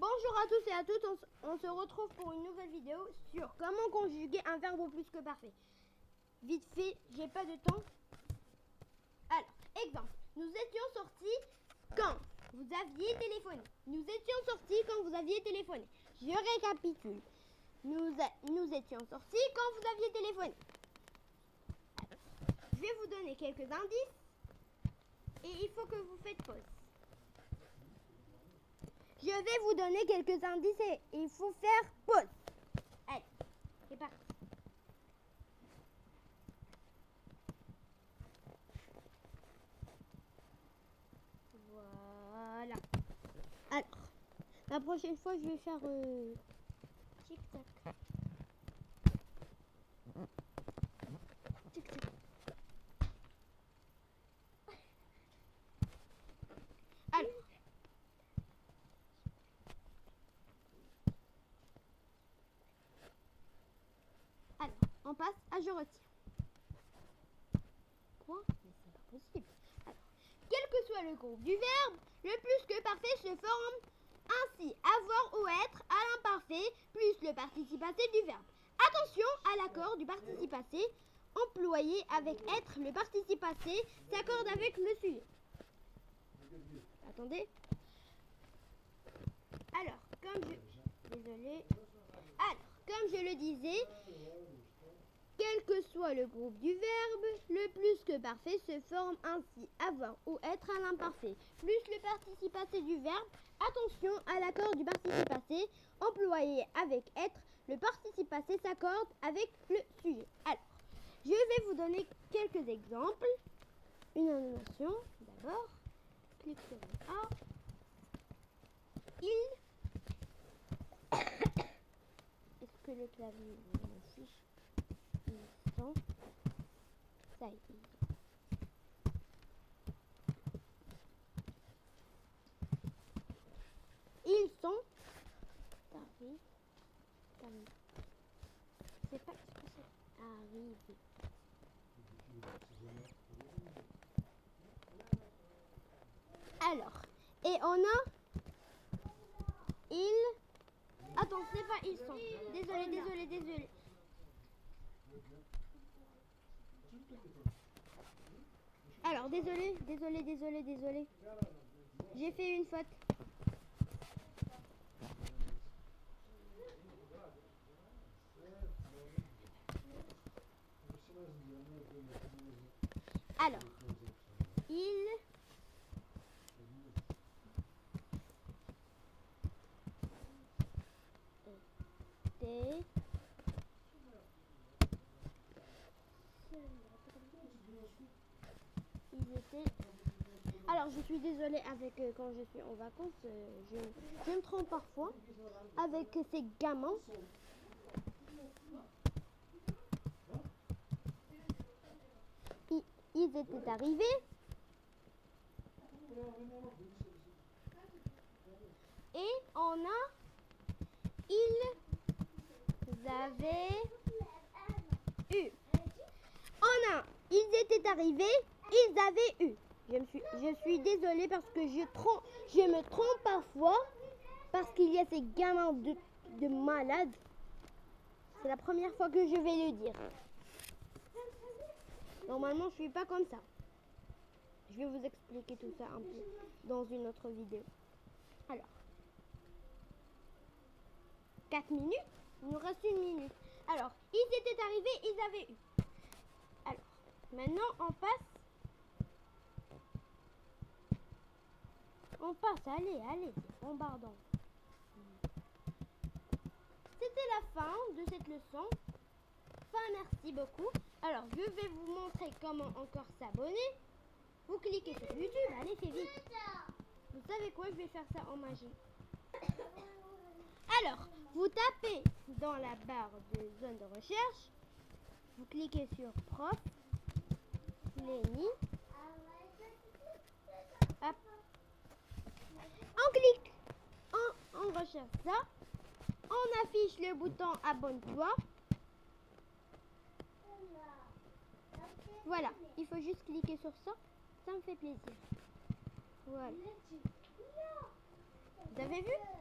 Bonjour à tous et à toutes, on se retrouve pour une nouvelle vidéo sur comment conjuguer un verbe au plus que parfait. Vite fait, j'ai pas de temps. Alors, exemple, nous étions sortis quand vous aviez téléphoné. Nous étions sortis quand vous aviez téléphoné. Je récapitule. Nous étions sortis quand vous aviez téléphoné. Alors, je vais vous donner quelques indices et il faut que vous faites pause. Je vais vous donner quelques indices et il faut faire pause. Allez, c'est parti. Voilà. Alors, la prochaine fois, je vais faire tic-tac. Tic-tac. Alors, on passe à je retire. Quoi? Mais c'est pas possible. Alors, quel que soit le groupe du verbe, le plus que parfait se forme ainsi avoir ou être à l'imparfait plus le participe passé du verbe. Attention à l'accord du participe passé employé avec être. Le participe passé s'accorde avec le sujet. Attendez. Alors, comme je le disais, quel que soit le groupe du verbe, le plus que parfait se forme ainsi avoir ou être à l'imparfait, plus le participe passé du verbe. Attention à l'accord du participe passé employé avec être. Le participe passé s'accorde avec le sujet. Alors, je vais vous donner quelques exemples. Une animation, d'abord. Clique sur le A. Il. Est-ce que le clavier m'affiche? Ils sont. Ça y est. Ils sont. C'est pas ce que c'est. Arrivé. Alors, et on a. Ils. Attends, c'est pas ils sont. Désolé. Alors, désolé. J'ai fait une faute. Alors, il était Alors, je suis désolée avec quand je suis en vacances, je me trompe parfois avec ces gamins. Ils étaient arrivés. Et on a ils avaient eu. Ils étaient arrivés, ils avaient eu. Je suis désolée parce que je me trompe parfois parce qu'il y a ces gamins de malades. C'est la première fois que je vais le dire. Normalement, je suis pas comme ça. Je vais vous expliquer tout ça un peu dans une autre vidéo. Alors, 4 minutes. Il nous reste 1 minute. Alors, ils étaient arrivés, ils avaient eu. Alors, maintenant, on passe. Allez, c'est bombardant. C'était la fin de cette leçon. Merci beaucoup. Alors, je vais vous montrer comment encore s'abonner. Vous cliquez sur YouTube, allez, c'est vite. Vous savez quoi, je vais faire ça en magie. Alors, vous tapez dans la barre de zone de recherche. Vous cliquez sur prof. Lénie. Hop. On clique. On recherche ça. On affiche le bouton abonne-toi. Voilà, il faut juste cliquer sur ça. Ça me fait plaisir. Voilà. Vous avez vu?